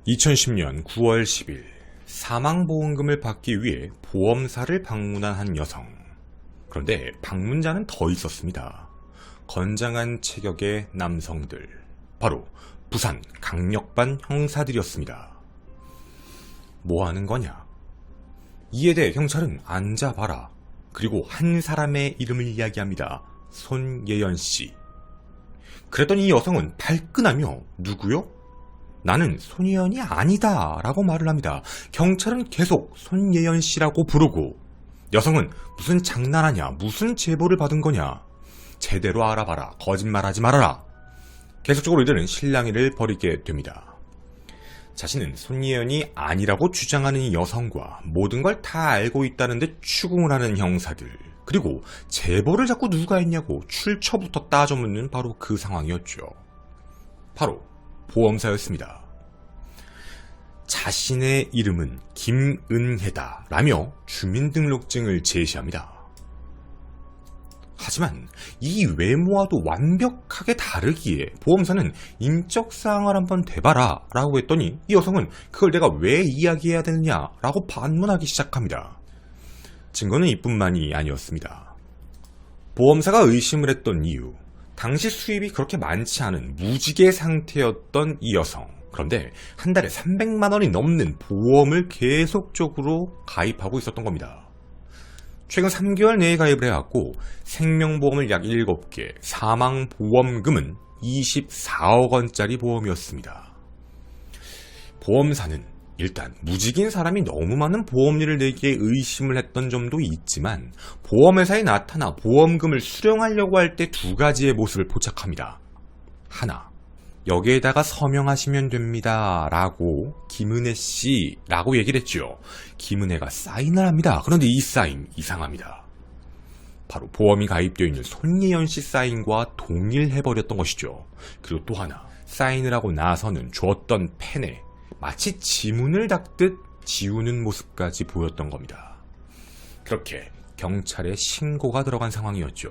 2010년 9월 10일 사망보험금을 받기 위해 보험사를 방문한 한 여성. 그런데 방문자는 더 있었습니다. 건장한 체격의 남성들, 바로 부산 강력반 형사들이었습니다. 뭐 하는 거냐? 이에 대해 경찰은 앉아봐라, 그리고 한 사람의 이름을 이야기합니다. 손예연씨. 그랬더니 이 여성은 발끈하며 누구요? 나는 손예연이 아니다 라고 말을 합니다. 경찰은 계속 손예연씨라고 부르고, 여성은 무슨 장난하냐, 무슨 제보를 받은 거냐, 제대로 알아봐라, 거짓말하지 말아라. 계속적으로 이들은 실랑이를 벌이게 됩니다. 자신은 손예연이 아니라고 주장하는 이 여성과 모든 걸 다 알고 있다는 듯 추궁을 하는 형사들, 그리고 제보를 자꾸 누가 했냐고 출처부터 따져묻는 바로 그 상황이었죠. 바로 보험사였습니다. 자신의 이름은 김은혜다 라며 주민등록증을 제시합니다. 하지만 이 외모와도 완벽하게 다르기에 보험사는 인적사항을 한번 대봐라 라고 했더니 이 여성은 그걸 내가 왜 이야기해야 되느냐 라고 반문하기 시작합니다. 증거는 이뿐만이 아니었습니다. 보험사가 의심을 했던 이유, 당시 수입이 그렇게 많지 않은 무지개 상태였던 이 여성. 그런데 한 달에 300만 원이 넘는 보험을 계속적으로 가입하고 있었던 겁니다. 최근 3개월 내에 가입을 해왔고 생명보험을 약 7개, 사망보험금은 24억 원짜리 보험이었습니다. 보험사는 일단 무직인 사람이 너무 많은 보험료를 내기에 의심을 했던 점도 있지만, 보험회사에 나타나 보험금을 수령하려고 할 때 두 가지의 모습을 포착합니다. 하나, 여기에다가 서명하시면 됩니다 라고 김은혜 씨 라고 얘기를 했죠. 김은혜가 사인을 합니다. 그런데 이 사인 이상합니다. 바로 보험이 가입되어 있는 손예연 씨 사인과 동일해버렸던 것이죠. 그리고 또 하나, 사인을 하고 나서는 줬던 펜에 마치 지문을 닦듯 지우는 모습까지 보였던 겁니다. 그렇게 경찰에 신고가 들어간 상황이었죠.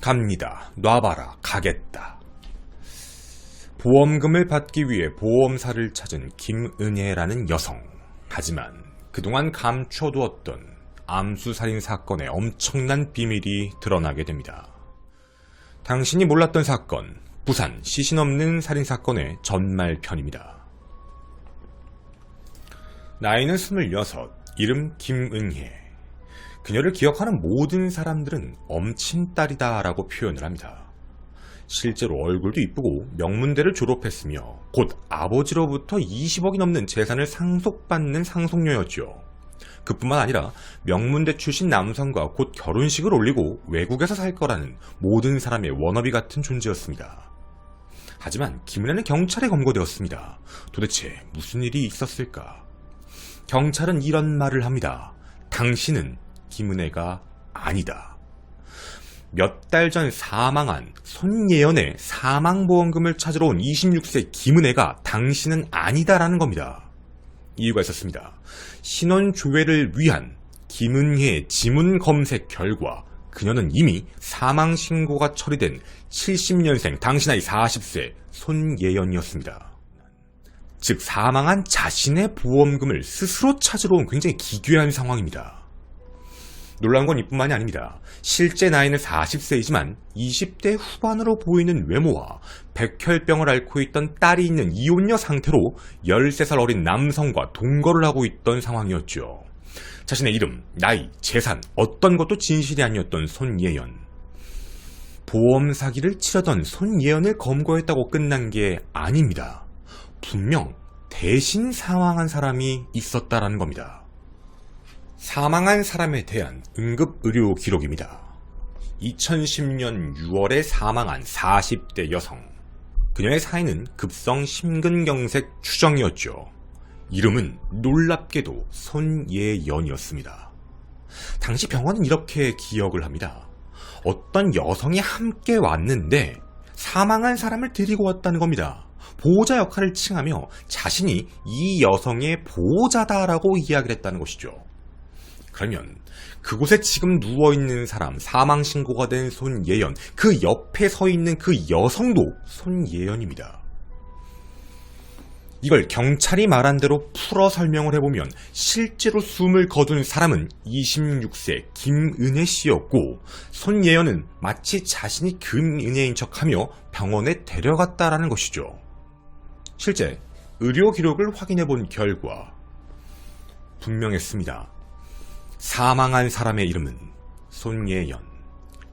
갑니다. 놔봐라. 가겠다. 보험금을 받기 위해 보험사를 찾은 김은혜라는 여성. 하지만 그동안 감춰두었던 암수살인 사건의 엄청난 비밀이 드러나게 됩니다. 당신이 몰랐던 사건, 부산 시신 없는 살인사건의 전말편입니다. 나이는 26, 이름 김은혜. 그녀를 기억하는 모든 사람들은 엄친딸이다 라고 표현을 합니다. 실제로 얼굴도 이쁘고 명문대를 졸업했으며 곧 아버지로부터 20억이 넘는 재산을 상속받는 상속녀였죠. 그뿐만 아니라 명문대 출신 남성과 곧 결혼식을 올리고 외국에서 살 거라는 모든 사람의 워너비 같은 존재였습니다. 하지만 김은혜는 경찰에 검거되었습니다. 도대체 무슨 일이 있었을까? 경찰은 이런 말을 합니다. 당신은 김은혜가 아니다. 몇 달 전 사망한 손예연의 사망보험금을 찾으러 온 26세 김은혜가 당신은 아니다라는 겁니다. 이유가 있었습니다. 신원조회를 위한 김은혜의 지문 검색 결과 그녀는 이미 사망신고가 처리된 70년생 당시 나이 40세 손예연이었습니다. 즉 사망한 자신의 보험금을 스스로 찾으러 온 굉장히 기괴한 상황입니다. 놀라운 건 이뿐만이 아닙니다. 실제 나이는 40세이지만 20대 후반으로 보이는 외모와 백혈병을 앓고 있던 딸이 있는 이혼녀 상태로 13살 어린 남성과 동거를 하고 있던 상황이었죠. 자신의 이름, 나이, 재산, 어떤 것도 진실이 아니었던 손예연. 보험 사기를 치려던 손예연을 검거했다고 끝난 게 아닙니다. 분명 대신 사망한 사람이 있었다라는 겁니다. 사망한 사람에 대한 응급의료 기록입니다. 2010년 6월에 사망한 40대 여성. 그녀의 사인은 급성 심근경색 추정이었죠. 이름은 놀랍게도 손예연이었습니다. 당시 병원은 이렇게 기억을 합니다. 어떤 여성이 함께 왔는데 사망한 사람을 데리고 왔다는 겁니다. 보호자 역할을 칭하며 자신이 이 여성의 보호자다라고 이야기를 했다는 것이죠. 그러면 그곳에 지금 누워있는 사람, 사망신고가 된 손예연, 그 옆에 서 있는 그 여성도 손예연입니다. 이걸 경찰이 말한 대로 풀어 설명을 해보면 실제로 숨을 거둔 사람은 26세 김은혜 씨였고 손예연은 마치 자신이 김은혜인 척하며 병원에 데려갔다라는 것이죠. 실제 의료 기록을 확인해 본 결과 분명했습니다. 사망한 사람의 이름은 손예연,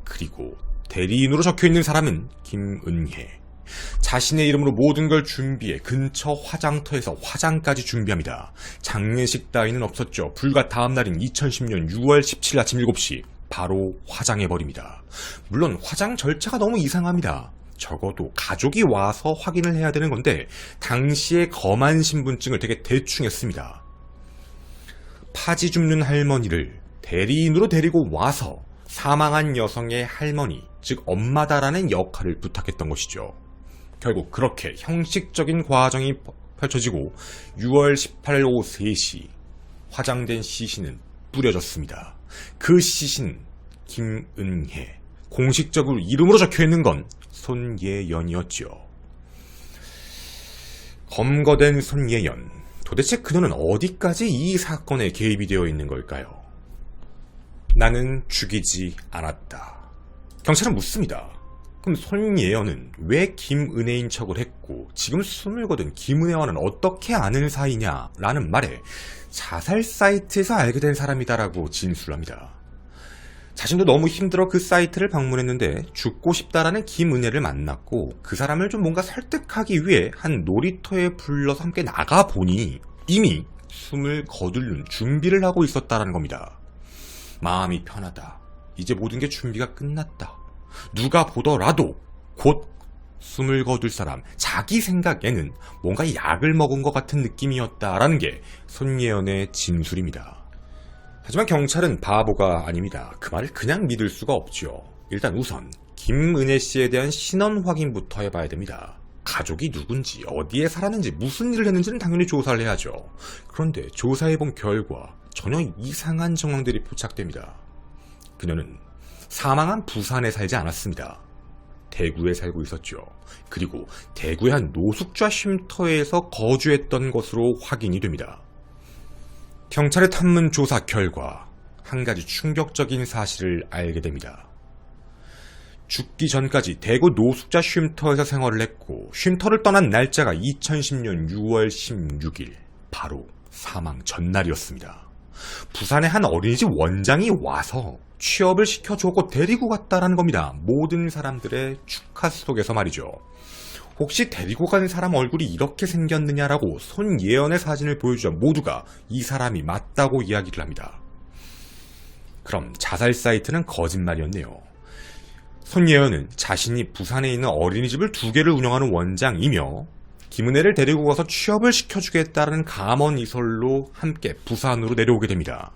그리고 대리인으로 적혀있는 사람은 김은혜. 자신의 이름으로 모든 걸 준비해 근처 화장터에서 화장까지 준비합니다. 장례식 따위는 없었죠. 불과 다음 날인 2010년 6월 17일 아침 7시 바로 화장해버립니다. 물론 화장 절차가 너무 이상합니다. 적어도 가족이 와서 확인을 해야 되는 건데 당시에 검안 신분증을 되게 대충 했습니다. 파지 줍는 할머니를 대리인으로 데리고 와서 사망한 여성의 할머니, 즉 엄마다라는 역할을 부탁했던 것이죠. 결국 그렇게 형식적인 과정이 펼쳐지고 6월 18일 오후 3시 화장된 시신은 뿌려졌습니다. 그 시신 김은혜, 공식적으로 이름으로 적혀있는 건 손예연이었죠. 검거된 손예연, 도대체 그녀는 어디까지 이 사건에 개입이 되어 있는 걸까요? 나는 죽이지 않았다. 경찰은 묻습니다. 그럼 손예연은 왜 김은혜인 척을 했고 지금 숨을 거둔 김은혜와는 어떻게 아는 사이냐라는 말에 자살 사이트에서 알게 된 사람이다라고 진술합니다. 자신도 너무 힘들어 그 사이트를 방문했는데 죽고 싶다라는 김은혜를 만났고 그 사람을 좀 뭔가 설득하기 위해 한 놀이터에 불러서 함께 나가보니 이미 숨을 거두는 준비를 하고 있었다라는 겁니다. 마음이 편하다. 이제 모든 게 준비가 끝났다. 누가 보더라도 곧 숨을 거둘 사람, 자기 생각에는 뭔가 약을 먹은 것 같은 느낌이었다라는 게 손예연의 진술입니다. 하지만 경찰은 바보가 아닙니다. 그 말을 그냥 믿을 수가 없죠. 일단 우선 김은혜 씨에 대한 신원 확인부터 해봐야 됩니다. 가족이 누군지, 어디에 살았는지, 무슨 일을 했는지는 당연히 조사를 해야죠. 그런데 조사해본 결과 전혀 이상한 정황들이 포착됩니다. 그녀는 사망한 부산에 살지 않았습니다. 대구에 살고 있었죠. 그리고 대구의 한 노숙자 쉼터에서 거주했던 것으로 확인이 됩니다. 경찰의 탐문 조사 결과 한 가지 충격적인 사실을 알게 됩니다. 죽기 전까지 대구 노숙자 쉼터에서 생활을 했고 쉼터를 떠난 날짜가 2010년 6월 16일, 바로 사망 전날이었습니다. 부산의 한 어린이집 원장이 와서 취업을 시켜주고 데리고 갔다라는 겁니다. 모든 사람들의 축하 속에서 말이죠. 혹시 데리고 간 사람 얼굴이 이렇게 생겼느냐라고 손예연의 사진을 보여주자 모두가 이 사람이 맞다고 이야기를 합니다. 그럼 자살 사이트는 거짓말이었네요. 손예연은 자신이 부산에 있는 어린이집을 2개를 운영하는 원장이며 김은혜를 데리고 가서 취업을 시켜주겠다는 감언이설로 함께 부산으로 내려오게 됩니다.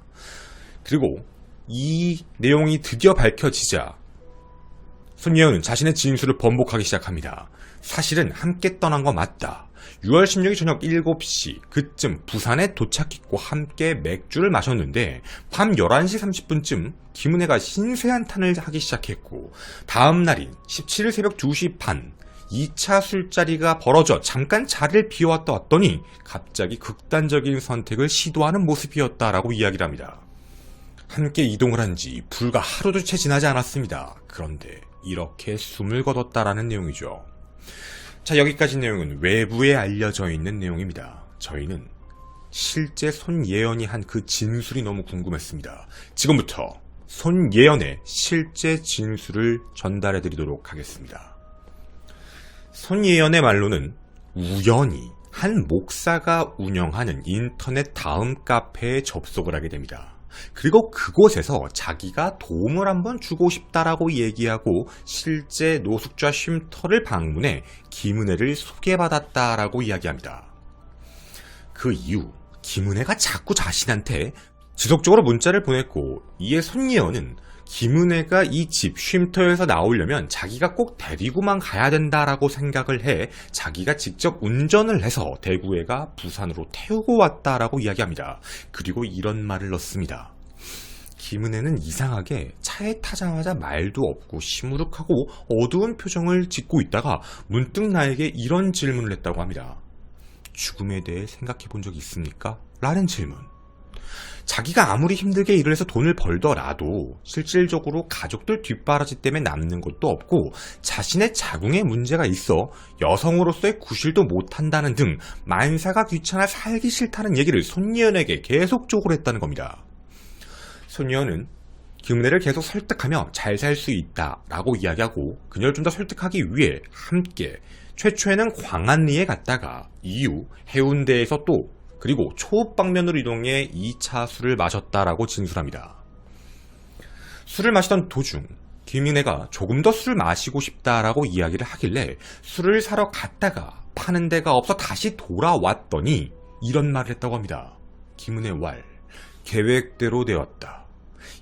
그리고 이 내용이 드디어 밝혀지자 손예연은 자신의 진술을 번복하기 시작합니다. 사실은 함께 떠난 거 맞다. 6월 16일 저녁 7시 그쯤 부산에 도착했고 함께 맥주를 마셨는데 밤 11시 30분쯤 김은혜가 신세한탄을 하기 시작했고 다음 날인 17일 새벽 2시 반 2차 술자리가 벌어져 잠깐 자리를 비워왔다 왔더니 갑자기 극단적인 선택을 시도하는 모습이었다라고 이야기를 합니다. 함께 이동을 한 지 불과 하루도 채 지나지 않았습니다. 그런데 이렇게 숨을 거뒀다라는 내용이죠. 자, 여기까지 내용은 외부에 알려져 있는 내용입니다. 저희는 실제 손예연이 한 그 진술이 너무 궁금했습니다. 지금부터 손예연의 실제 진술을 전달해 드리도록 하겠습니다. 손예연의 말로는 우연히 한 목사가 운영하는 인터넷 다음 카페에 접속을 하게 됩니다. 그리고 그곳에서 자기가 도움을 한번 주고 싶다라고 얘기하고 실제 노숙자 쉼터를 방문해 김은혜를 소개받았다라고 이야기합니다. 그 이후 김은혜가 자꾸 자신한테 지속적으로 문자를 보냈고 이에 손예연은 김은혜가 이 집 쉼터에서 나오려면 자기가 꼭 데리고만 가야 된다라고 생각을 해 자기가 직접 운전을 해서 대구에가 부산으로 태우고 왔다라고 이야기합니다. 그리고 이런 말을 넣습니다. 김은혜는 이상하게 차에 타자마자 말도 없고 시무룩하고 어두운 표정을 짓고 있다가 문득 나에게 이런 질문을 했다고 합니다. 죽음에 대해 생각해 본 적이 있습니까? 라는 질문. 자기가 아무리 힘들게 일을 해서 돈을 벌더라도 실질적으로 가족들 뒷바라지 때문에 남는 것도 없고 자신의 자궁에 문제가 있어 여성으로서의 구실도 못한다는 등 만사가 귀찮아 살기 싫다는 얘기를 손예은에게 계속적으로 했다는 겁니다. 손예은은 김은혜를 계속 설득하며 잘 살 수 있다라고 이야기하고 그녀를 좀 더 설득하기 위해 함께 최초에는 광안리에 갔다가 이후 해운대에서 또 그리고 초읍방면으로 이동해 2차 술을 마셨다라고 진술합니다. 술을 마시던 도중 김은혜가 조금 더 술을 마시고 싶다라고 이야기를 하길래 술을 사러 갔다가 파는 데가 없어 다시 돌아왔더니 이런 말을 했다고 합니다. 김은혜 왈, 계획대로 되었다.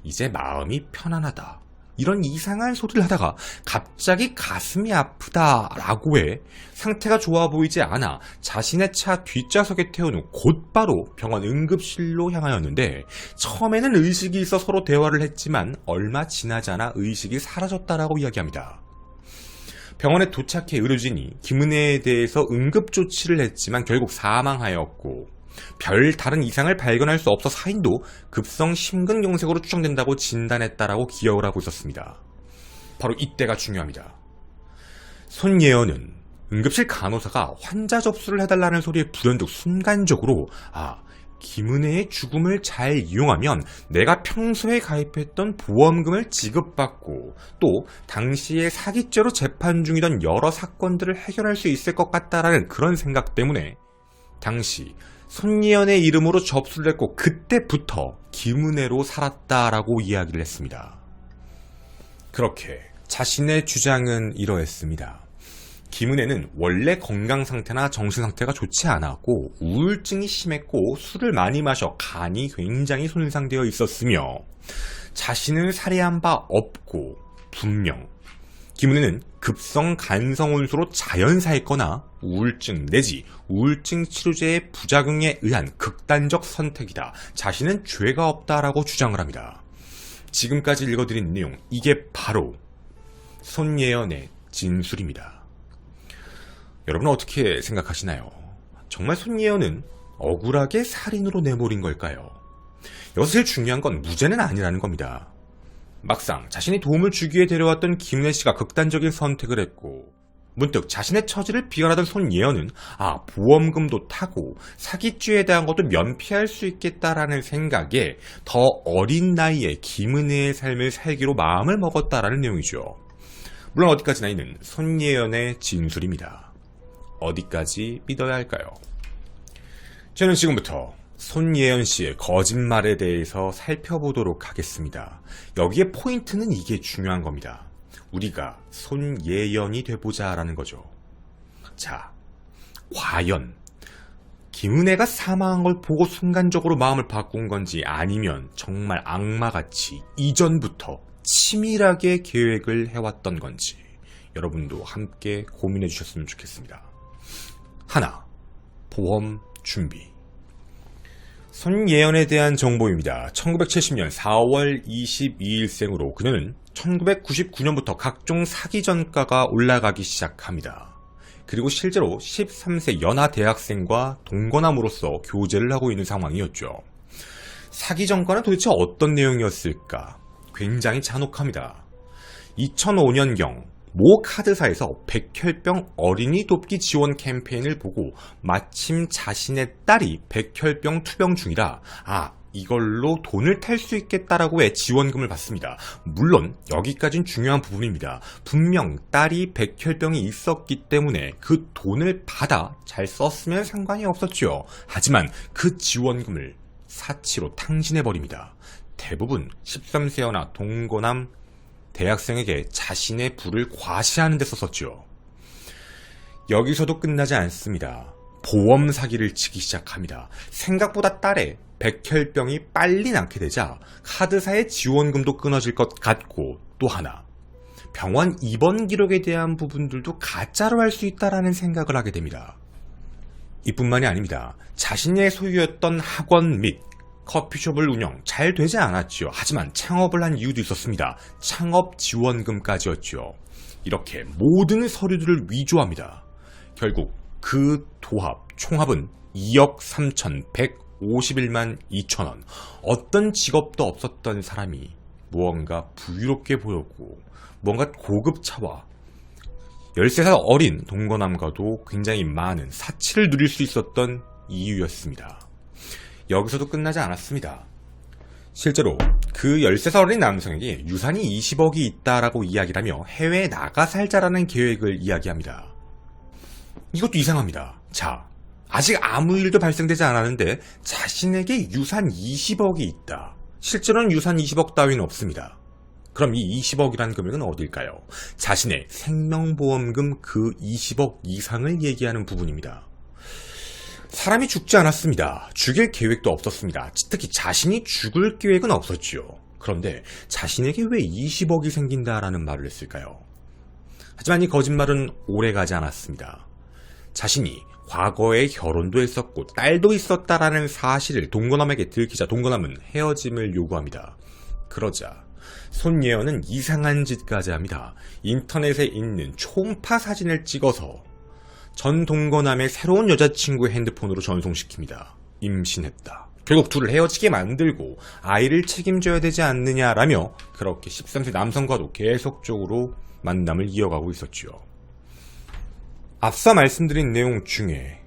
이제 마음이 편안하다. 이런 이상한 소리를 하다가 갑자기 가슴이 아프다라고 해 상태가 좋아 보이지 않아 자신의 차 뒷좌석에 태운 후 곧바로 병원 응급실로 향하였는데 처음에는 의식이 있어 서로 대화를 했지만 얼마 지나지 않아 의식이 사라졌다라고 이야기합니다. 병원에 도착해 의료진이 김은혜에 대해서 응급조치를 했지만 결국 사망하였고 별 다른 이상을 발견할 수 없어 사인도 급성 심근경색으로 추정된다고 진단했다라고 기억을 하고 있었습니다. 바로 이때가 중요합니다. 손예은은 응급실 간호사가 환자 접수를 해달라는 소리에 불현듯 순간적으로 김은혜의 죽음을 잘 이용하면 내가 평소에 가입했던 보험금을 지급받고 또 당시에 사기죄로 재판 중이던 여러 사건들을 해결할 수 있을 것 같다라는 그런 생각 때문에 당시 손예은의 이름으로 접수를 했고 그때부터 김은혜로 살았다라고 이야기를 했습니다. 그렇게 자신의 주장은 이러했습니다. 김은혜는 원래 건강 상태나 정신 상태가 좋지 않았고 우울증이 심했고 술을 많이 마셔 간이 굉장히 손상되어 있었으며 자신을 살해한 바 없고 분명 김은혜는 급성 간성혼수로 자연사했거나 우울증 내지 우울증 치료제의 부작용에 의한 극단적 선택이다. 자신은 죄가 없다라고 주장을 합니다. 지금까지 읽어드린 내용, 이게 바로 손예은의 진술입니다. 여러분은 어떻게 생각하시나요? 정말 손예은은 억울하게 살인으로 내몰린 걸까요? 여기서 제일 중요한 건 무죄는 아니라는 겁니다. 막상 자신이 도움을 주기 위해 데려왔던 김은혜 씨가 극단적인 선택을 했고 문득 자신의 처지를 비관하던 손예은은 보험금도 타고 사기죄에 대한 것도 면피할 수 있겠다라는 생각에 더 어린 나이에 김은혜의 삶을 살기로 마음을 먹었다라는 내용이죠. 물론 어디까지나 있는 손예은의 진술입니다. 어디까지 믿어야 할까요? 저는 지금부터 손예은 씨의 거짓말에 대해서 살펴보도록 하겠습니다. 여기에 포인트는 이게 중요한 겁니다. 우리가 손예은이 돼보자라는 거죠. 자, 과연 김은혜가 사망한 걸 보고 순간적으로 마음을 바꾼 건지 아니면 정말 악마같이 이전부터 치밀하게 계획을 해왔던 건지 여러분도 함께 고민해 주셨으면 좋겠습니다. 하나, 보험 준비. 손예은에 대한 정보입니다. 1970년 4월 22일생으로 그녀는 1999년부터 각종 사기 전가가 올라가기 시작합니다. 그리고 실제로 13세 연하 대학생과 동거남으로서 교제를 하고 있는 상황이었죠. 사기 전가는 도대체 어떤 내용이었을까? 굉장히 잔혹합니다. 2005년경 모 카드사에서 백혈병 어린이 돕기 지원 캠페인을 보고 마침 자신의 딸이 백혈병 투병 중이라 이걸로 돈을 탈 수 있겠다라고 해 지원금을 받습니다. 물론 여기까진 중요한 부분입니다. 분명 딸이 백혈병이 있었기 때문에 그 돈을 받아 잘 썼으면 상관이 없었죠. 하지만 그 지원금을 사치로 탕진해버립니다. 대부분 13세 연하 동거남 대학생에게 자신의 부를 과시하는 데 썼었죠. 여기서도 끝나지 않습니다. 보험 사기를 치기 시작합니다. 생각보다 딸의 백혈병이 빨리 낫게 되자 카드사의 지원금도 끊어질 것 같고 또 하나, 병원 입원 기록에 대한 부분들도 가짜로 할 수 있다라는 생각을 하게 됩니다. 이뿐만이 아닙니다. 자신의 소유였던 학원 및 커피숍을 운영 잘 되지 않았죠. 하지만 창업을 한 이유도 있었습니다. 창업 지원금까지였죠. 이렇게 모든 서류들을 위조합니다. 결국 그 총합은 2억 3,151만 2천원. 어떤 직업도 없었던 사람이 무언가 부유롭게 보였고 무언가 고급 차와 13살 어린 동거남과도 굉장히 많은 사치를 누릴 수 있었던 이유였습니다. 여기서도 끝나지 않았습니다. 실제로 그 13살 어린 남성에게 유산이 20억이 있다라고 이야기를 하며 해외에 나가 살자라는 계획을 이야기합니다. 이것도 이상합니다. 자, 아직 아무 일도 발생되지 않았는데 자신에게 유산 20억이 있다. 실제로는 유산 20억 따위는 없습니다. 그럼 이 20억이라는 금액은 어딜까요? 자신의 생명보험금 그 20억 이상을 얘기하는 부분입니다. 사람이 죽지 않았습니다. 죽일 계획도 없었습니다. 특히 자신이 죽을 계획은 없었지요. 그런데 자신에게 왜 20억이 생긴다라는 말을 했을까요? 하지만 이 거짓말은 오래가지 않았습니다. 자신이 과거에 결혼도 했었고 딸도 있었다라는 사실을 동거남에게 들키자 동거남은 헤어짐을 요구합니다. 그러자 손예연은 이상한 짓까지 합니다. 인터넷에 있는 초음파 사진을 찍어서 전 동거남의 새로운 여자친구의 핸드폰으로 전송시킵니다. 임신했다. 결국 둘을 헤어지게 만들고 아이를 책임져야 되지 않느냐라며 그렇게 13세 남성과도 계속적으로 만남을 이어가고 있었지요. 앞서 말씀드린 내용 중에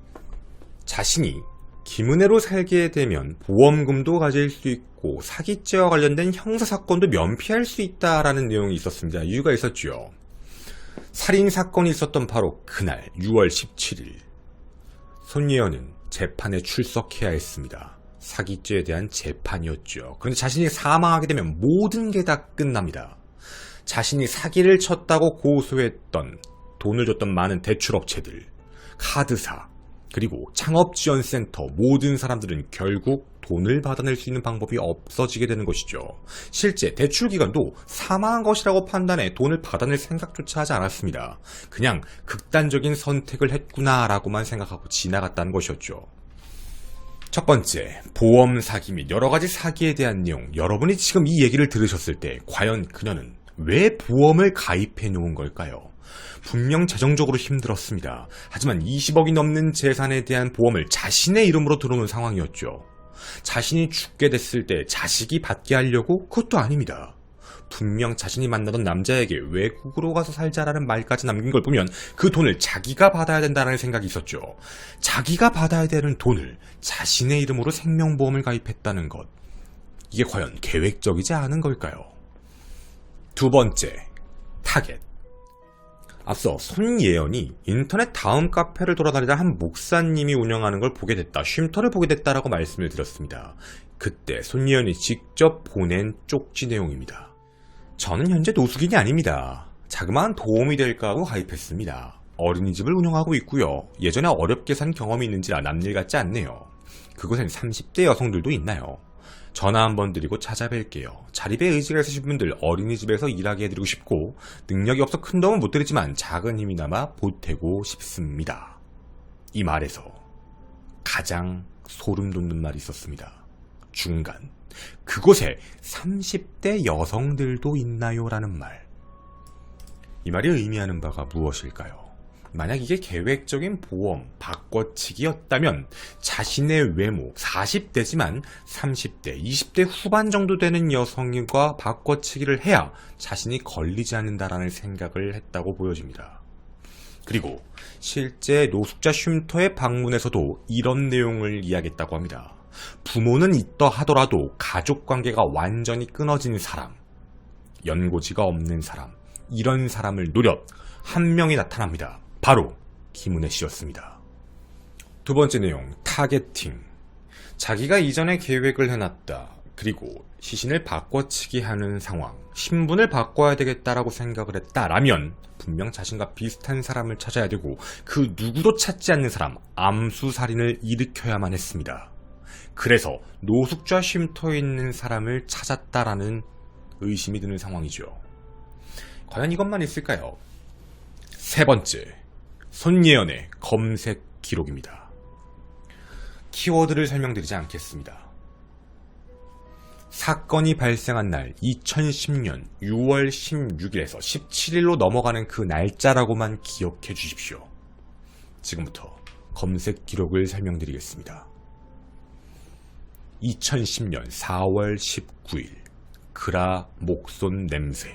자신이 김은혜로 살게 되면 보험금도 가질 수 있고 사기죄와 관련된 형사사건도 면피할 수 있다라는 내용이 있었습니다. 이유가 있었죠. 살인사건이 있었던 바로 그날 6월 17일 손예연은 재판에 출석해야 했습니다. 사기죄에 대한 재판이었죠. 그런데 자신이 사망하게 되면 모든 게 다 끝납니다. 자신이 사기를 쳤다고 고소했던 돈을 줬던 많은 대출업체들, 카드사, 그리고 창업지원센터 모든 사람들은 결국 돈을 받아낼 수 있는 방법이 없어지게 되는 것이죠. 실제 대출기관도 사망한 것이라고 판단해 돈을 받아낼 생각조차 하지 않았습니다. 그냥 극단적인 선택을 했구나라고만 생각하고 지나갔다는 것이었죠. 첫 번째, 보험 사기 및 여러 가지 사기에 대한 내용. 여러분이 지금 이 얘기를 들으셨을 때 과연 그녀는 왜 보험을 가입해 놓은 걸까요? 분명 재정적으로 힘들었습니다. 하지만 20억이 넘는 재산에 대한 보험을 자신의 이름으로 들어놓은 상황이었죠. 자신이 죽게 됐을 때 자식이 받게 하려고? 그것도 아닙니다. 분명 자신이 만나던 남자에게 외국으로 가서 살자라는 말까지 남긴 걸 보면 그 돈을 자기가 받아야 된다는 생각이 있었죠. 자기가 받아야 되는 돈을 자신의 이름으로 생명보험을 가입했다는 것. 이게 과연 계획적이지 않은 걸까요? 두 번째, 타겟. 앞서 손예연이 인터넷 다음 카페를 돌아다니다 한 목사님이 운영하는 걸 보게 됐다, 쉼터를 보게 됐다라고 말씀을 드렸습니다. 그때 손예연이 직접 보낸 쪽지 내용입니다. 저는 현재 노숙인이 아닙니다. 자그마한 도움이 될까 하고 가입했습니다. 어린이집을 운영하고 있고요. 예전에 어렵게 산 경험이 있는지라 남일 같지 않네요. 그곳엔 30대 여성들도 있나요? 전화 한번 드리고 찾아뵐게요. 자립의 의지가 있으신 분들 어린이집에서 일하게 해드리고 싶고 능력이 없어 큰 도움은 못 드리지만 작은 힘이나마 보태고 싶습니다. 이 말에서 가장 소름 돋는 말이 있었습니다. 중간. 그곳에 30대 여성들도 있나요? 라는 말. 이 말이 의미하는 바가 무엇일까요? 만약 이게 계획적인 보험, 바꿔치기였다면 자신의 외모, 40대지만 30대, 20대 후반 정도 되는 여성과 바꿔치기를 해야 자신이 걸리지 않는다라는 생각을 했다고 보여집니다. 그리고 실제 노숙자 쉼터에 방문해서도 이런 내용을 이야기했다고 합니다. 부모는 있다 하더라도 가족관계가 완전히 끊어진 사람, 연고지가 없는 사람, 이런 사람을 노려 한 명이 나타납니다. 바로 김은혜 씨였습니다. 두 번째 내용, 타겟팅. 자기가 이전에 계획을 해놨다. 그리고 시신을 바꿔치기 하는 상황, 신분을 바꿔야 되겠다라고 생각을 했다라면 분명 자신과 비슷한 사람을 찾아야 되고 그 누구도 찾지 않는 사람, 암수살인을 일으켜야만 했습니다. 그래서 노숙자 쉼터에 있는 사람을 찾았다라는 의심이 드는 상황이죠. 과연 이것만 있을까요? 세 번째, 손예연의 검색 기록입니다. 키워드를 설명드리지 않겠습니다. 사건이 발생한 날 2010년 6월 16일에서 17일로 넘어가는 그 날짜라고만 기억해 주십시오. 지금부터 검색 기록을 설명드리겠습니다. 2010년 4월 19일 그라 목손 냄새.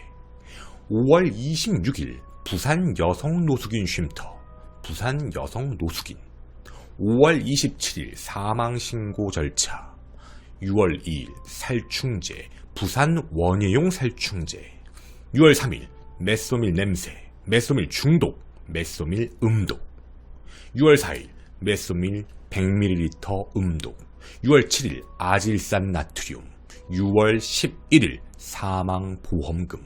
5월 26일 부산 여성 노숙인 쉼터. 부산 여성 노숙인. 5월 27일 사망신고 절차. 6월 2일 살충제. 부산 원예용 살충제. 6월 3일 메소밀 냄새. 메소밀 중독. 메소밀 음독. 6월 4일 메소밀 100ml 음독. 6월 7일 아질산 나트륨. 6월 11일 사망보험금.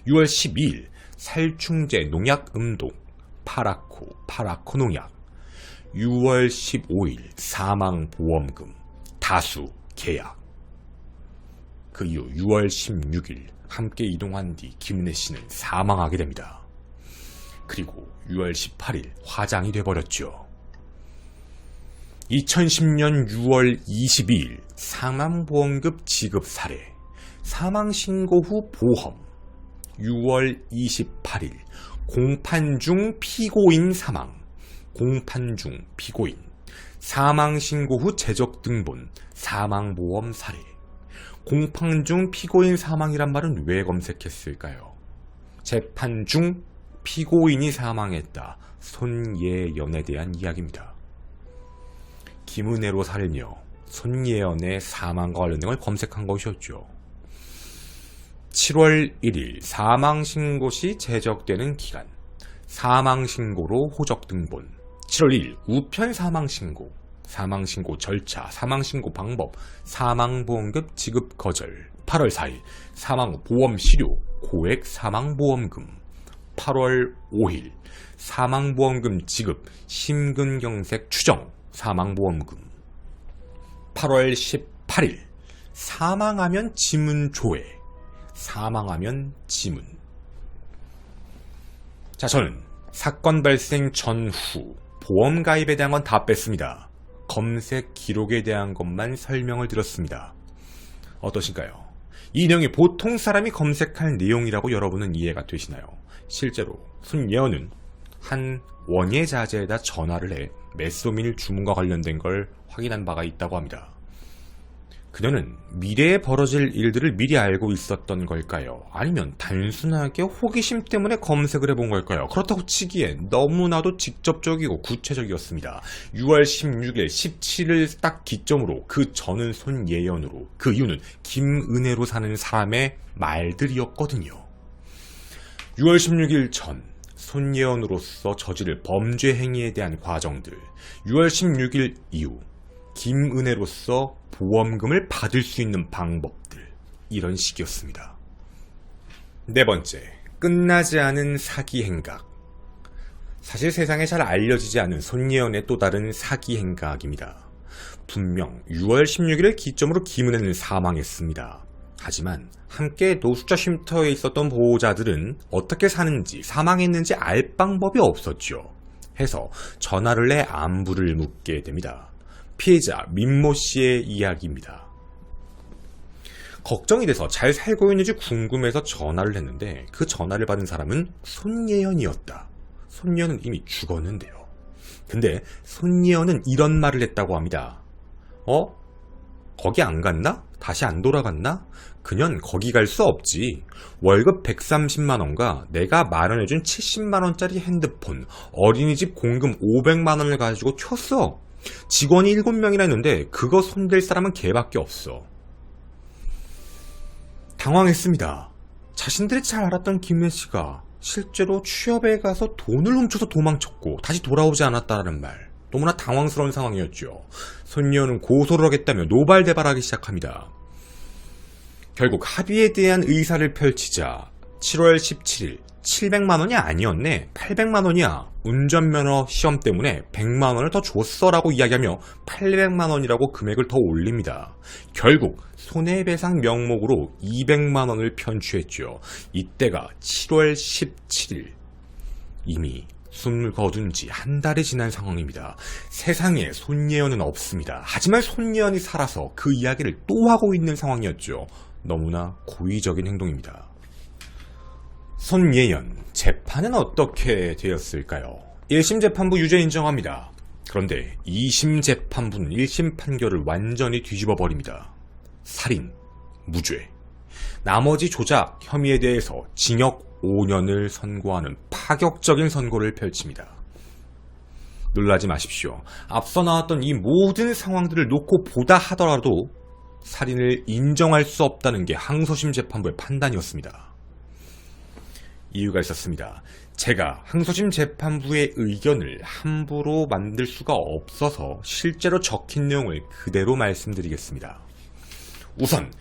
6월 12일 살충제 농약 음독. 파라코 농약. 6월 15일 사망보험금. 다수 계약. 그 이후 6월 16일 함께 이동한 뒤 김은혜 씨는 사망하게 됩니다. 그리고 6월 18일 화장이 돼버렸죠. 2010년 6월 22일 사망보험금 지급 사례. 사망신고 후 보험. 6월 28일 공판 중 피고인 사망. 공판 중 피고인. 사망신고 후 제적 등본. 사망보험 사례. 공판 중 피고인 사망이란 말은 왜 검색했을까요? 재판 중 피고인이 사망했다. 손예연에 대한 이야기입니다. 김은혜로 살며 손예연의 사망과 관련된 걸 검색한 것이었죠. 7월 1일 사망신고 시 제적되는 기간. 사망신고로 호적 등본. 7월 1일 우편 사망신고. 사망신고 절차, 사망신고 방법, 사망보험금 지급 거절. 8월 4일 사망 후 보험 실효, 고액 사망보험금. 8월 5일 사망보험금 지급, 심근경색 추정, 사망보험금. 8월 18일 사망하면 지문 조회. 사망하면 지문. 자, 저는 사건 발생 전후 보험 가입에 대한 건 다 뺐습니다. 검색 기록에 대한 것만 설명을 드렸습니다. 어떠신가요? 이 내용이 보통 사람이 검색할 내용이라고 여러분은 이해가 되시나요? 실제로 손예연은 한 원예자재에다 전화를 해 메소밀 주문과 관련된 걸 확인한 바가 있다고 합니다. 그녀는 미래에 벌어질 일들을 미리 알고 있었던 걸까요? 아니면 단순하게 호기심 때문에 검색을 해본 걸까요? 그렇다고 치기엔 너무나도 직접적이고 구체적이었습니다. 6월 16일, 17일 딱 기점으로 그 전은 손예연으로, 그 이유는 김은혜로 사는 사람의 말들이었거든요. 6월 16일 전 손예연으로서 저지를 범죄 행위에 대한 과정들. 6월 16일 이후 김은혜로서 보험금을 받을 수 있는 방법들. 이런 식이었습니다. 네 번째, 끝나지 않은 사기 행각. 사실 세상에 잘 알려지지 않은 손예연의 또 다른 사기 행각입니다. 분명 6월 16일을 기점으로 김은혜는 사망했습니다. 하지만 함께 노숙자 쉼터에 있었던 보호자들은 어떻게 사는지, 사망했는지 알 방법이 없었죠. 해서 전화를 해 안부를 묻게 됩니다. 피해자 민모 씨의 이야기입니다. 걱정이 돼서 잘 살고 있는지 궁금해서 전화를 했는데 그 전화를 받은 사람은 손예연이었다. 손예연은 이미 죽었는데요. 근데 손예연은 이런 말을 했다고 합니다. 거기 안 갔나? 다시 안 돌아갔나? 그년 거기 갈 수 없지. 월급 130만원과 내가 마련해준 70만원짜리 핸드폰, 어린이집 공금 500만원을 가지고 튀었어. 직원이 7명이나 있는데 그거 손댈 사람은 걔밖에 없어. 당황했습니다. 자신들이 잘 알았던 김은혜 씨가 실제로 취업에 가서 돈을 훔쳐서 도망쳤고 다시 돌아오지 않았다는 말. 너무나 당황스러운 상황이었죠. 손예연은 고소를 하겠다며 노발대발하기 시작합니다. 결국 합의에 대한 의사를 펼치자 7월 17일 700만원이 아니었네. 800만원이야. 운전면허 시험 때문에 100만원을 더 줬어 라고 이야기하며 800만원이라고 금액을 더 올립니다. 결국 손해배상 명목으로 200만원을 편취했죠. 이때가 7월 17일. 이미 숨을 거둔 지 한 달이 지난 상황입니다. 세상에 손예연은 없습니다. 하지만 손예연이 살아서 그 이야기를 또 하고 있는 상황이었죠. 너무나 고의적인 행동입니다. 손예연, 재판은 어떻게 되었을까요? 1심 재판부 유죄 인정합니다. 그런데 2심 재판부는 1심 판결을 완전히 뒤집어 버립니다. 살인, 무죄, 나머지 조작 혐의에 대해서 징역 5년을 선고하는 파격적인 선고를 펼칩니다. 놀라지 마십시오. 앞서 나왔던 이 모든 상황들을 놓고 보다 하더라도 살인을 인정할 수 없다는 게 항소심 재판부의 판단이었습니다. 이유가 있었습니다. 제가 항소심 재판부의 의견을 함부로 만들 수가 없어서 실제로 적힌 내용을 그대로 말씀드리겠습니다. 우선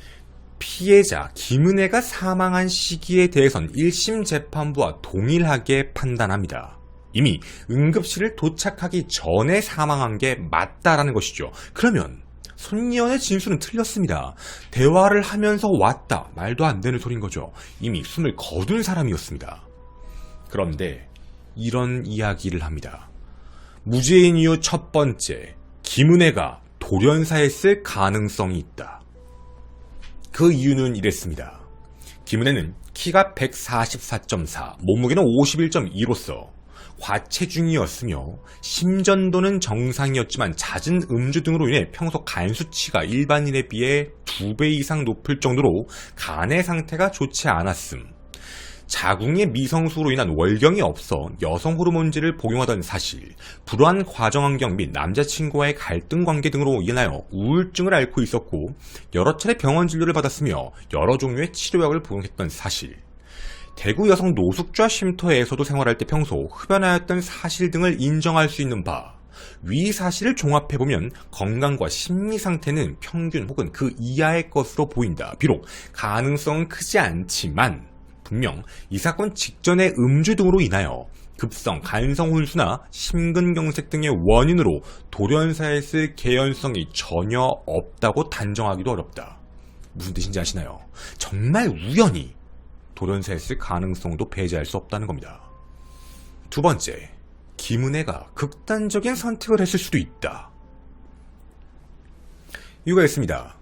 피해자 김은혜가 사망한 시기에 대해선 1심 재판부와 동일하게 판단합니다. 이미 응급실을 도착하기 전에 사망한 게 맞다라는 것이죠. 그러면 손예원의 진술은 틀렸습니다. 대화를 하면서 왔다. 말도 안 되는 소린 거죠. 이미 숨을 거둔 사람이었습니다. 그런데 이런 이야기를 합니다. 무죄인 이유 첫 번째, 김은혜가 돌연사했을 가능성이 있다. 그 이유는 이랬습니다. 김은혜는 키가 144.4, 몸무게는 51.2로서 과체중이었으며 심전도는 정상이었지만 잦은 음주 등으로 인해 평소 간 수치가 일반인에 비해 2배 이상 높을 정도로 간의 상태가 좋지 않았음. 자궁의 미성수로 인한 월경이 없어 여성 호르몬제를 복용하던 사실, 불우한 가정환경 및 남자친구와의 갈등 관계 등으로 인하여 우울증을 앓고 있었고 여러 차례 병원 진료를 받았으며 여러 종류의 치료약을 복용했던 사실, 대구 여성 노숙자 쉼터에서도 생활할 때 평소 흡연하였던 사실 등을 인정할 수 있는 바, 위 사실을 종합해보면 건강과 심리 상태는 평균 혹은 그 이하의 것으로 보인다. 비록 가능성은 크지 않지만 분명 이 사건 직전의 음주 등으로 인하여 급성 간성 혼수나 심근경색 등의 원인으로 돌연사했을 개연성이 전혀 없다고 단정하기도 어렵다. 무슨 뜻인지 아시나요? 정말 우연히 돌연사했을 가능성도 배제할 수 없다는 겁니다. 두 번째, 김은혜가 극단적인 선택을 했을 수도 있다. 이유가 있습니다.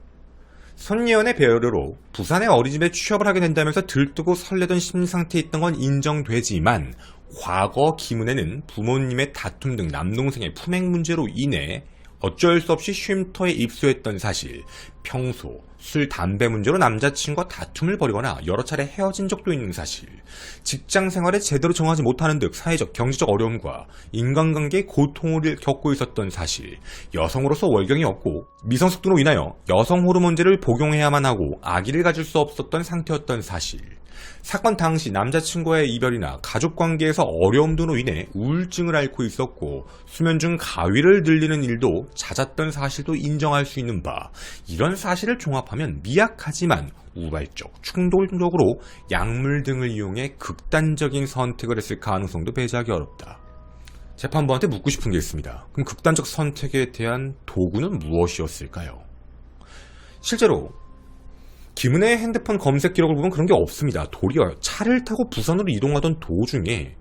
손예원의 배려로 부산의 어린이집에 취업을 하게 된다면서 들뜨고 설레던 심리상태에 있던 건 인정되지만 과거 김은혜는 부모님의 다툼 등 남동생의 품행 문제로 인해 어쩔 수 없이 쉼터에 입소했던 사실, 평소 술, 담배 문제로 남자친구와 다툼을 벌이거나 여러 차례 헤어진 적도 있는 사실, 직장 생활에 제대로 정하지 못하는 등 사회적, 경제적 어려움과 인간관계의 고통을 겪고 있었던 사실, 여성으로서 월경이 없고 미성숙 등으로 인하여 여성 호르몬제를 복용해야만 하고 아기를 가질 수 없었던 상태였던 사실, 사건 당시 남자친구와의 이별이나 가족관계에서 어려움 등으로 인해 우울증을 앓고 있었고 수면 중 가위를 늘리는 일도 잦았던 사실도 인정할 수 있는 바, 이런 사실을 종합하면 미약하지만 우발적, 충동적으로 약물 등을 이용해 극단적인 선택을 했을 가능성도 배제하기 어렵다. 재판부한테 묻고 싶은 게 있습니다. 그럼 극단적 선택에 대한 도구는 무엇이었을까요? 실제로 김은혜의 핸드폰 검색 기록을 보면 그런 게 없습니다. 도리어 차를 타고 부산으로 이동하던 도중에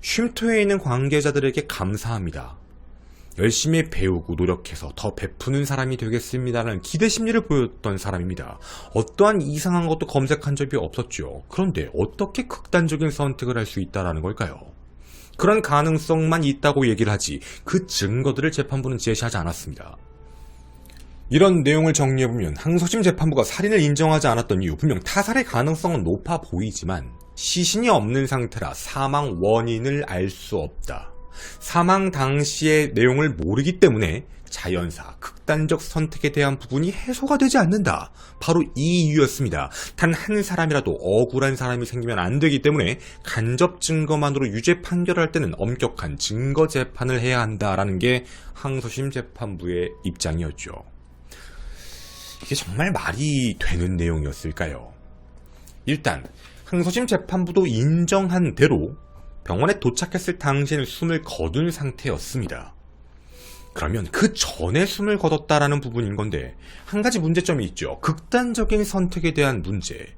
쉼터에 있는 관계자들에게 감사합니다. 열심히 배우고 노력해서 더 베푸는 사람이 되겠습니다라는 기대 심리를 보였던 사람입니다. 어떠한 이상한 것도 검색한 적이 없었죠. 그런데 어떻게 극단적인 선택을 할 수 있다는 걸까요? 그런 가능성만 있다고 얘기를 하지 그 증거들을 재판부는 제시하지 않았습니다. 이런 내용을 정리해보면 항소심 재판부가 살인을 인정하지 않았던 이유, 분명 타살의 가능성은 높아 보이지만 시신이 없는 상태라 사망 원인을 알 수 없다. 사망 당시의 내용을 모르기 때문에 자연사, 극단적 선택에 대한 부분이 해소가 되지 않는다. 바로 이 이유였습니다. 단 한 사람이라도 억울한 사람이 생기면 안 되기 때문에 간접 증거만으로 유죄 판결을 할 때는 엄격한 증거 재판을 해야 한다라는 게 항소심 재판부의 입장이었죠. 이게 정말 말이 되는 내용이었을까요? 일단 항소심 재판부도 인정한 대로 병원에 도착했을 당시에는 숨을 거둔 상태였습니다. 그러면 그 전에 숨을 거뒀다라는 부분인 건데 한 가지 문제점이 있죠. 극단적인 선택에 대한 문제.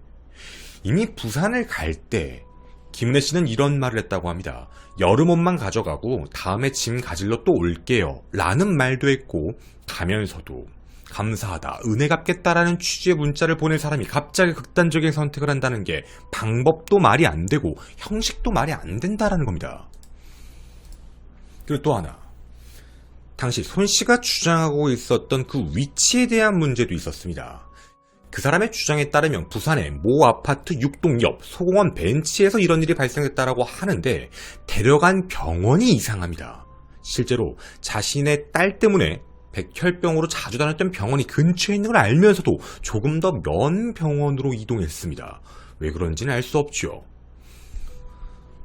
이미 부산을 갈 때 김은혜 씨는 이런 말을 했다고 합니다. 여름 옷만 가져가고 다음에 짐 가질러 또 올게요 라는 말도 했고, 가면서도 감사하다, 은혜 갚겠다라는 취지의 문자를 보낸 사람이 갑자기 극단적인 선택을 한다는 게 방법도 말이 안 되고 형식도 말이 안 된다라는 겁니다. 그리고 또 하나, 당시 손 씨가 주장하고 있었던 그 위치에 대한 문제도 있었습니다. 그 사람의 주장에 따르면 부산의 모 아파트 6동 옆 소공원 벤치에서 이런 일이 발생했다라고 하는데 데려간 병원이 이상합니다. 실제로 자신의 딸 때문에 백혈병으로 자주 다녔던 병원이 근처에 있는 걸 알면서도 조금 더 먼 병원으로 이동했습니다. 왜 그런지는 알 수 없죠.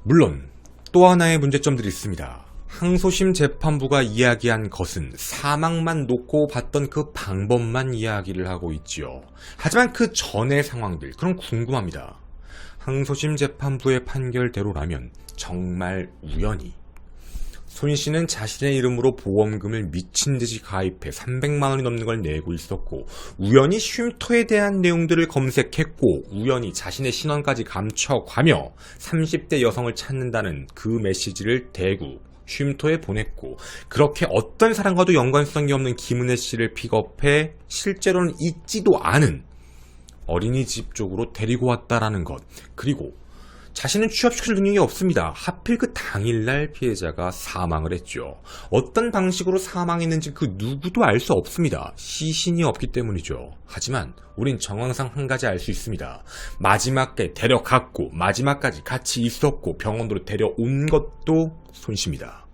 물론 또 하나의 문제점들이 있습니다. 항소심 재판부가 이야기한 것은 사망만 놓고 봤던 그 방법만 이야기를 하고 있지요. 하지만 그 전의 상황들, 그럼 궁금합니다. 항소심 재판부의 판결대로라면 정말 우연히 손 씨는 자신의 이름으로 보험금을 미친 듯이 가입해 300만 원이 넘는 걸 내고 있었고 우연히 쉼터에 대한 내용들을 검색했고 우연히 자신의 신원까지 감춰가며 30대 여성을 찾는다는 그 메시지를 대구 쉼터에 보냈고 그렇게 어떤 사람과도 연관성이 없는 김은혜 씨를 픽업해 실제로는 있지도 않은 어린이집 쪽으로 데리고 왔다라는 것. 그리고 자신은 취업시킬 능력이 없습니다. 하필 그 당일날 피해자가 사망을 했죠. 어떤 방식으로 사망했는지 그 누구도 알 수 없습니다. 시신이 없기 때문이죠. 하지만 우린 정황상 한 가지 알 수 있습니다. 마지막에 데려갔고 마지막까지 같이 있었고 병원으로 데려온 것도 손 씨입니다.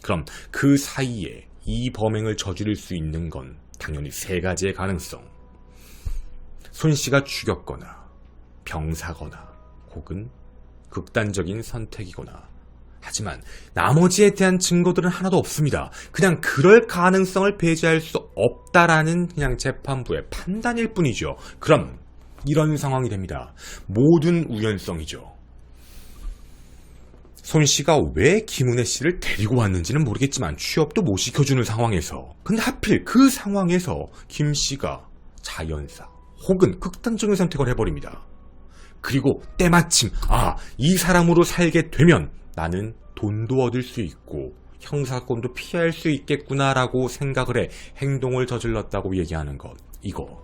그럼 그 사이에 이 범행을 저지를 수 있는 건 당연히 세 가지의 가능성. 손 씨가 죽였거나 병사거나 혹은 극단적인 선택이거나. 하지만 나머지에 대한 증거들은 하나도 없습니다. 그냥 그럴 가능성을 배제할 수 없다라는 그냥 재판부의 판단일 뿐이죠. 그럼 이런 상황이 됩니다. 모든 우연성이죠. 손 씨가 왜 김은혜 씨를 데리고 왔는지는 모르겠지만 취업도 못 시켜주는 상황에서, 근데 하필 그 상황에서 김 씨가 자연사 혹은 극단적인 선택을 해버립니다. 그리고 때마침 이 사람으로 살게 되면 나는 돈도 얻을 수 있고 형사건도 피할 수 있겠구나라고 생각을 해 행동을 저질렀다고 얘기하는 것. 이거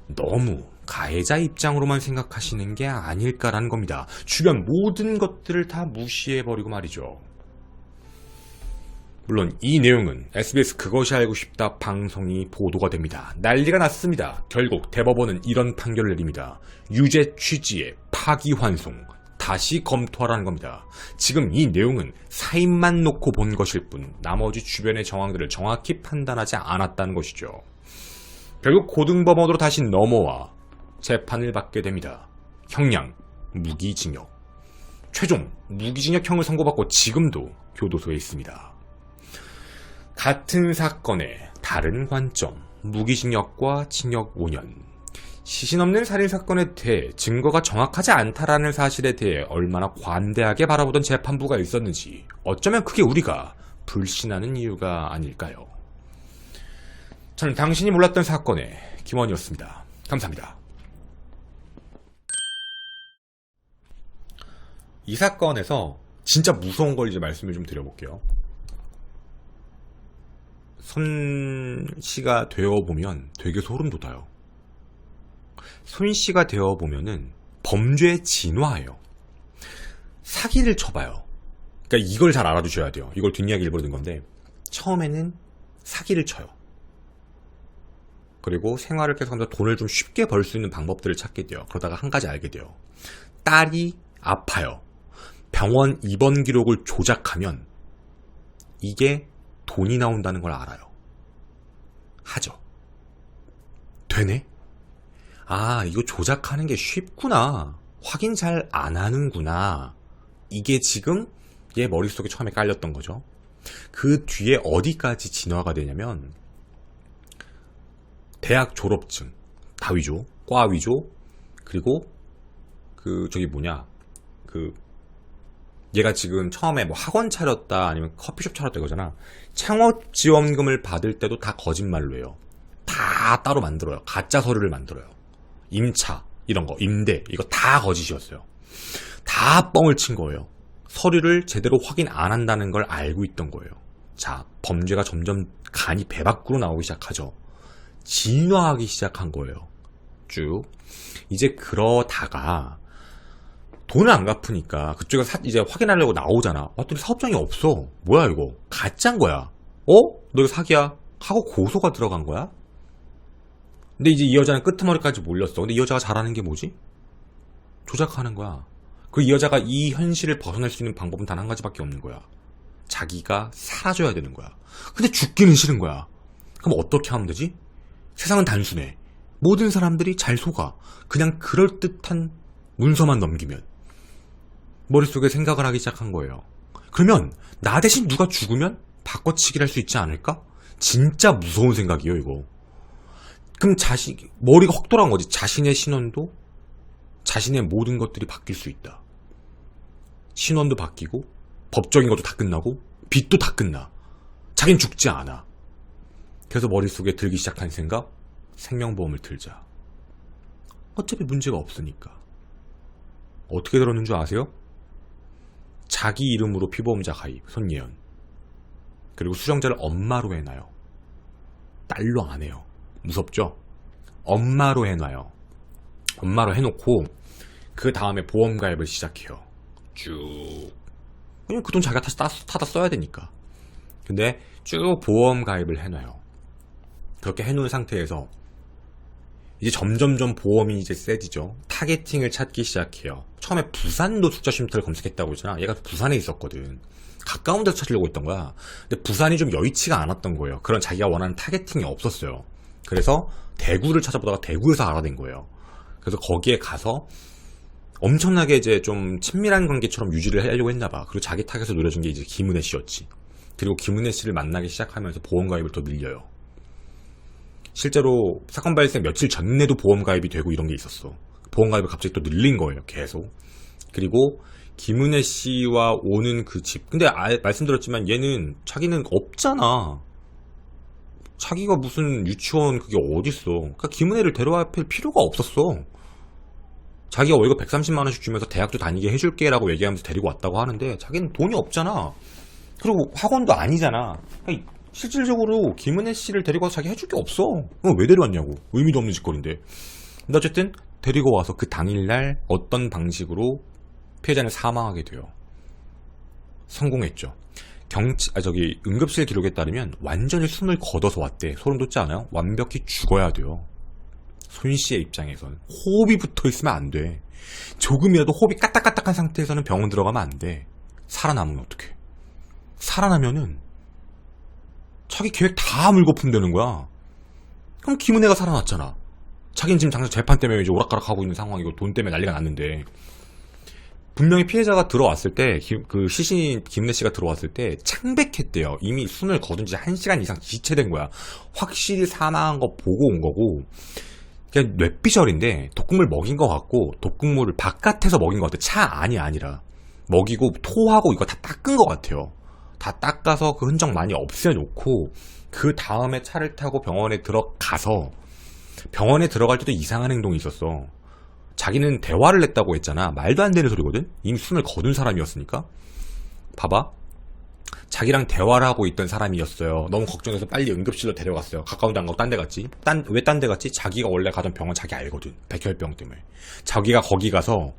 너무 가해자 입장으로만 생각하시는 게 아닐까라는 겁니다. 주변 모든 것들을 다 무시해버리고 말이죠. 물론 이 내용은 SBS 그것이 알고 싶다 방송이 보도가 됩니다. 난리가 났습니다. 결국 대법원은 이런 판결을 내립니다. 유죄 취지의 파기환송, 다시 검토하라는 겁니다. 지금 이 내용은 사인만 놓고 본 것일 뿐 나머지 주변의 정황들을 정확히 판단하지 않았다는 것이죠. 결국 고등법원으로 다시 넘어와 재판을 받게 됩니다. 형량, 무기징역. 최종 무기징역형을 선고받고 지금도 교도소에 있습니다. 같은 사건의 다른 관점, 무기징역과 징역 5년. 시신 없는 살인사건에 대해 증거가 정확하지 않다라는 사실에 대해 얼마나 관대하게 바라보던 재판부가 있었는지 어쩌면 그게 우리가 불신하는 이유가 아닐까요? 저는 당신이 몰랐던 사건의 김원이었습니다. 감사합니다. 이 사건에서 진짜 무서운 걸 이제 말씀을 좀 드려볼게요. 손 씨가 되어보면 되게 소름 돋아요. 손 씨가 되어보면은 범죄의 진화예요. 사기를 쳐봐요. 그러니까 이걸 잘 알아두셔야 돼요. 이걸 뒷이야기 일부러 든 건데 처음에는 사기를 쳐요. 그리고 생활을 계속하면서 돈을 좀 쉽게 벌 수 있는 방법들을 찾게 돼요. 그러다가 한 가지 알게 돼요. 딸이 아파요. 병원 입원 기록을 조작하면 이게 돈이 나온다는 걸 알아요. 하죠. 되네? 이거 조작하는 게 쉽구나. 확인 잘 안 하는구나. 이게 지금 얘 머릿속에 처음에 깔렸던 거죠. 그 뒤에 어디까지 진화가 되냐면 대학 졸업증 다 위조, 과 위조, 그리고 얘가 지금 처음에 뭐 학원 차렸다 아니면 커피숍 차렸다 이거잖아. 창업지원금을 받을 때도 다 거짓말로 해요. 다 따로 만들어요. 가짜 서류를 만들어요. 임차 이런 거, 임대 이거 다 거짓이었어요. 다 뻥을 친 거예요. 서류를 제대로 확인 안 한다는 걸 알고 있던 거예요. 자, 범죄가 점점 간이 배 밖으로 나오기 시작하죠. 진화하기 시작한 거예요. 쭉. 이제 그러다가 돈을 안 갚으니까 그쪽에서 이제 확인하려고 나오잖아. 왔더니 사업장이 없어. 뭐야 이거. 가짜인 거야. 너 이거 사기야 하고 고소가 들어간 거야. 근데 이제 이 여자는 끄트머리까지 몰렸어. 근데 이 여자가 잘하는 게 뭐지? 조작하는 거야. 그 이 여자가 이 현실을 벗어날 수 있는 방법은 단 한 가지밖에 없는 거야. 자기가 사라져야 되는 거야. 근데 죽기는 싫은 거야. 그럼 어떻게 하면 되지? 세상은 단순해. 모든 사람들이 잘 속아. 그냥 그럴듯한 문서만 넘기면. 머릿속에 생각을 하기 시작한 거예요. 그러면 나 대신 누가 죽으면 바꿔치기를 할 수 있지 않을까? 진짜 무서운 생각이에요, 이거. 그럼 머리가 확 돌아간 거지. 자신의 신원도 자신의 모든 것들이 바뀔 수 있다. 신원도 바뀌고 법적인 것도 다 끝나고 빚도 다 끝나. 자긴 죽지 않아. 그래서 머릿속에 들기 시작한 생각, 생명보험을 들자. 어차피 문제가 없으니까. 어떻게 들었는 줄 아세요? 자기 이름으로 피보험자 가입, 손예연. 그리고 수령자를 엄마로 해놔요. 딸로 안 해요. 무섭죠? 엄마로 해놔요. 엄마로 해놓고 그 다음에 보험 가입을 시작해요. 쭉. 그냥 그 돈 자기가 타다 써야 되니까. 근데 쭉 보험 가입을 해놔요. 그렇게 해놓은 상태에서 이제 점점점 보험이 이제 세지죠. 타겟팅을 찾기 시작해요. 처음에 부산 노숙자 쉼터를 검색했다고 했잖아. 얘가 부산에 있었거든. 가까운 데서 찾으려고 했던 거야. 근데 부산이 좀 여의치가 않았던 거예요. 그런 자기가 원하는 타겟팅이 없었어요. 그래서 대구를 찾아보다가 대구에서 알아낸 거예요. 그래서 거기에 가서 엄청나게 이제 좀 친밀한 관계처럼 유지를 하려고 했나봐. 그리고 자기 타겟을 노려준 게 이제 김은혜 씨였지. 그리고 김은혜 씨를 만나기 시작하면서 보험 가입을 더 늘려요. 실제로 사건 발생 며칠 전에도 보험 가입이 되고 이런 게 있었어. 보험 가입을 갑자기 또 늘린 거예요, 계속. 그리고 김은혜 씨와 오는 그 집. 근데 말씀드렸지만 얘는 자기는 없잖아. 자기가 무슨 유치원 그게 어딨어. 그러니까 김은혜를 데려와 필요가 없었어. 자기가 월급 130만 원씩 주면서 대학도 다니게 해줄게 라고 얘기하면서 데리고 왔다고 하는데 자기는 돈이 없잖아. 그리고 학원도 아니잖아. 그러니까 실질적으로 김은혜 씨를 데리고 와서 자기 해줄 게 없어. 왜 데려왔냐고. 의미도 없는 짓거리인데. 근데 어쨌든 데리고 와서 그 당일날 어떤 방식으로 피해자는 사망하게 돼요. 성공했죠. 응급실 기록에 따르면 완전히 숨을 걷어서 왔대. 소름 돋지 않아요? 완벽히 죽어야 돼요. 손 씨의 입장에서는 호흡이 붙어 있으면 안 돼. 조금이라도 호흡이 까딱까딱한 상태에서는 병원 들어가면 안 돼. 살아남으면 어떡해? 살아나면은 자기 계획 다 물거품 되는 거야. 그럼 김은혜가 살아났잖아. 자기는 지금 당장 재판 때문에 이제 오락가락하고 있는 상황이고 돈 때문에 난리가 났는데, 분명히 피해자가 들어왔을 때, 그 시신인 김은혜 씨가 들어왔을 때 창백했대요. 이미 숨을 거둔 지 1시간 이상 지체된 거야. 확실히 사망한 거 보고 온 거고, 그냥 뇌피셜인데 독극물 먹인 것 같고, 독극물을 바깥에서 먹인 것 같아. 차 안이 아니라 먹이고 토하고 이거 다 닦은 것 같아요. 다 닦아서 그 흔적 많이 없애놓고 그 다음에 차를 타고 병원에 들어가서, 병원에 들어갈 때도 이상한 행동이 있었어. 자기는 대화를 했다고 했잖아. 말도 안 되는 소리거든. 이미 숨을 거둔 사람이었으니까. 봐봐, 자기랑 대화를 하고 있던 사람이었어요. 너무 걱정해서 빨리 응급실로 데려갔어요. 가까운 데 안 가고 딴 데 갔지. 왜 딴 데 갔지? 자기가 원래 가던 병원 자기 알거든. 백혈병 때문에. 자기가 거기 가서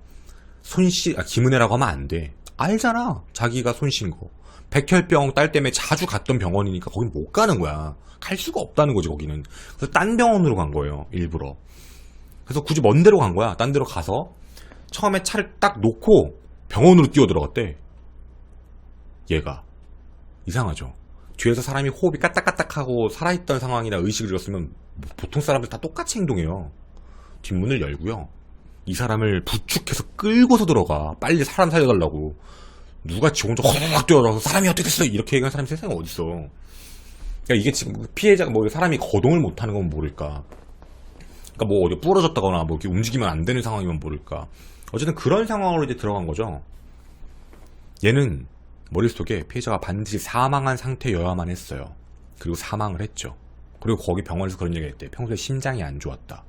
김은혜라고 하면 안 돼. 알잖아, 자기가 손신 거. 백혈병 딸 때문에 자주 갔던 병원이니까 거긴 못 가는 거야. 갈 수가 없다는 거지, 거기는. 그래서 딴 병원으로 간 거예요, 일부러. 그래서 굳이 먼 데로 간 거야. 딴 데로 가서 처음에 차를 딱 놓고 병원으로 뛰어 들어갔대. 얘가. 이상하죠. 뒤에서 사람이 호흡이 까딱까딱하고 살아있던 상황이나 의식을 잃었으면 보통 사람들 다 똑같이 행동해요. 뒷문을 열고요, 이 사람을 부축해서 끌고서 들어가. 빨리 사람 살려달라고. 누가 지 혼자 허락 뛰어들어서 사람이 어떻게 됐어 이렇게 얘기하는 사람이 세상에 어딨어. 그러니까 이게 지금 피해자가 사람이 거동을 못하는 건 모를까. 그러니까 어디 부러졌다거나 이렇게 움직이면 안 되는 상황이면 모를까. 어쨌든 그런 상황으로 이제 들어간 거죠. 얘는 머릿속에 피해자가 반드시 사망한 상태여야만 했어요. 그리고 사망을 했죠. 그리고 거기 병원에서 그런 얘기 했대. 평소에 심장이 안 좋았다.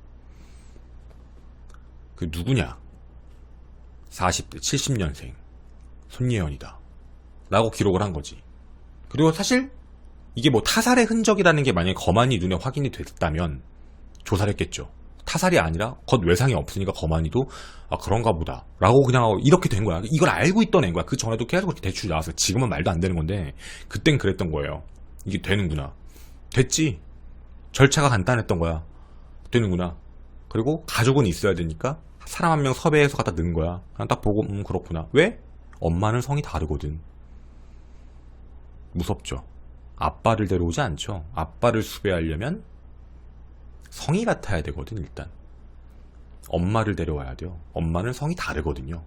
그 누구냐? 40대 70년생 손예연이다 라고 기록을 한 거지. 그리고 사실 이게 타살의 흔적이라는 게 만약에 거만이 눈에 확인이 됐다면 조사를 했겠죠. 타살이 아니라 겉 외상이 없으니까 거만이도 그런가 보다 라고 그냥 이렇게 된 거야. 이걸 알고 있던 애인 거야. 그 전에도 계속 대출이 나왔어요. 지금은 말도 안 되는 건데 그땐 그랬던 거예요. 이게 되는구나. 됐지. 절차가 간단했던 거야. 되는구나. 그리고 가족은 있어야 되니까 사람 한 명 섭외해서 갖다 넣은 거야. 그냥 딱 보고 그렇구나. 왜? 엄마는 성이 다르거든. 무섭죠. 아빠를 데려오지 않죠. 아빠를 수배하려면 성이 같아야 되거든. 일단 엄마를 데려와야 돼요. 엄마는 성이 다르거든요.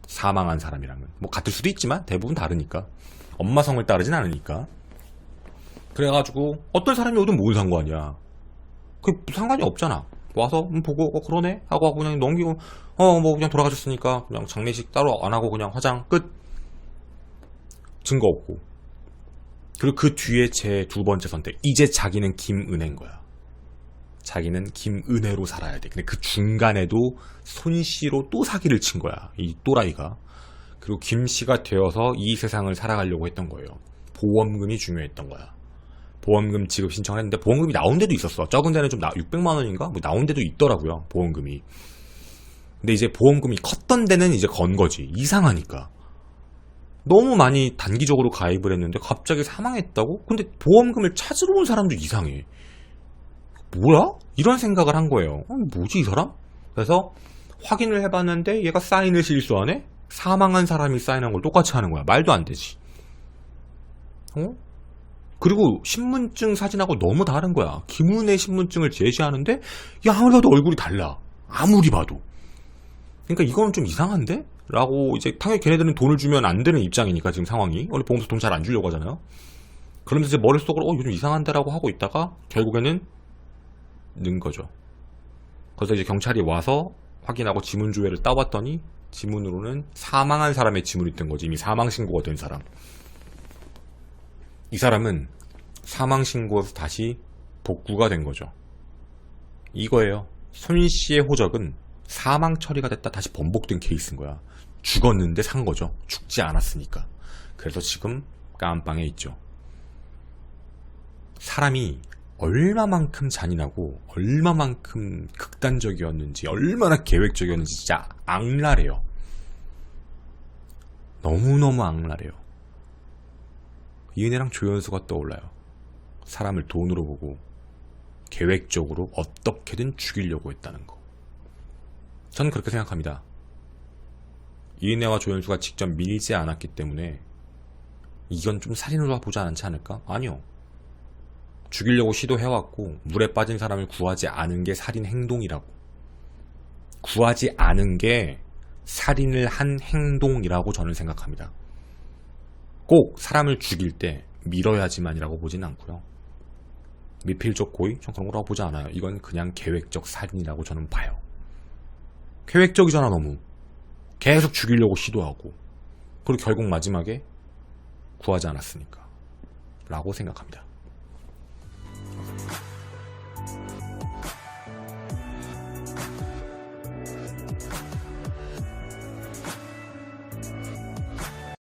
사망한 사람이랑은 뭐 같을 수도 있지만 대부분 다르니까. 엄마 성을 따르진 않으니까. 그래가지고 어떤 사람이 오든 뭘 상관이야. 그게 상관이 없잖아. 와서 보고 그러네 하고 그냥 넘기고 뭐 그냥 돌아가셨으니까 그냥 장례식 따로 안 하고 그냥 화장 끝. 증거 없고. 그리고 그 뒤에 제 두 번째 선택. 이제 자기는 김은혜인 거야. 자기는 김은혜로 살아야 돼. 근데 그 중간에도 손씨로 또 사기를 친 거야. 이 또라이가. 그리고 김씨가 되어서 이 세상을 살아가려고 했던 거예요. 보험금이 중요했던 거야. 보험금 지급 신청을 했는데 보험금이 나온 데도 있었어. 적은 데는 좀 600만 원인가? 뭐 나온 데도 있더라고요. 보험금이. 근데 이제 보험금이 컸던 데는 이제 건 거지. 이상하니까. 너무 많이 단기적으로 가입을 했는데 갑자기 사망했다고? 근데 보험금을 찾으러 온 사람도 이상해. 뭐야? 이런 생각을 한 거예요. 뭐지 이 사람? 그래서 확인을 해봤는데 얘가 사인을 실수하네? 사망한 사람이 사인한 걸 똑같이 하는 거야. 말도 안 되지. 그리고 신분증 사진하고 너무 다른 거야. 김은혜 신분증을 제시하는데 야 아무리 봐도 얼굴이 달라. 아무리 봐도. 그러니까 이거는 좀 이상한데? 라고 이제 당연히 걔네들은 돈을 주면 안 되는 입장이니까 지금 상황이. 원래 보험사 돈 잘 안 주려고 하잖아요. 그런데 이제 머릿속으로 요즘 이상한데 라고 하고 있다가 결국에는 는 거죠. 그래서 이제 경찰이 와서 확인하고 지문조회를 따왔더니 지문으로는 사망한 사람의 지문이 뜬 거지. 이미 사망신고가 된 사람. 이 사람은 사망신고에서 다시 복구가 된 거죠. 이거예요. 손씨의 호적은 사망 처리가 됐다 다시 번복된 케이스인 거야. 죽었는데 산 거죠. 죽지 않았으니까. 그래서 지금 깜빵에 있죠. 사람이 얼마만큼 잔인하고 얼마만큼 극단적이었는지 얼마나 계획적이었는지 진짜 악랄해요. 너무너무 악랄해요. 이은혜랑 조연수가 떠올라요. 사람을 돈으로 보고 계획적으로 어떻게든 죽이려고 했다는 거. 저는 그렇게 생각합니다. 이은혜와 조연수가 직접 밀지 않았기 때문에 이건 좀 살인으로 보지 않지 않을까? 아니요. 죽이려고 시도해왔고 물에 빠진 사람을 구하지 않은 게 살인 행동이라고. 구하지 않은 게 살인을 한 행동이라고 저는 생각합니다. 꼭 사람을 죽일 때 밀어야지만이라고 보진 않고요. 미필적 고의? 전 그런 거라고 보지 않아요. 이건 그냥 계획적 살인이라고 저는 봐요. 계획적이잖아 너무. 계속 죽이려고 시도하고 그리고 결국 마지막에 구하지 않았으니까 라고 생각합니다.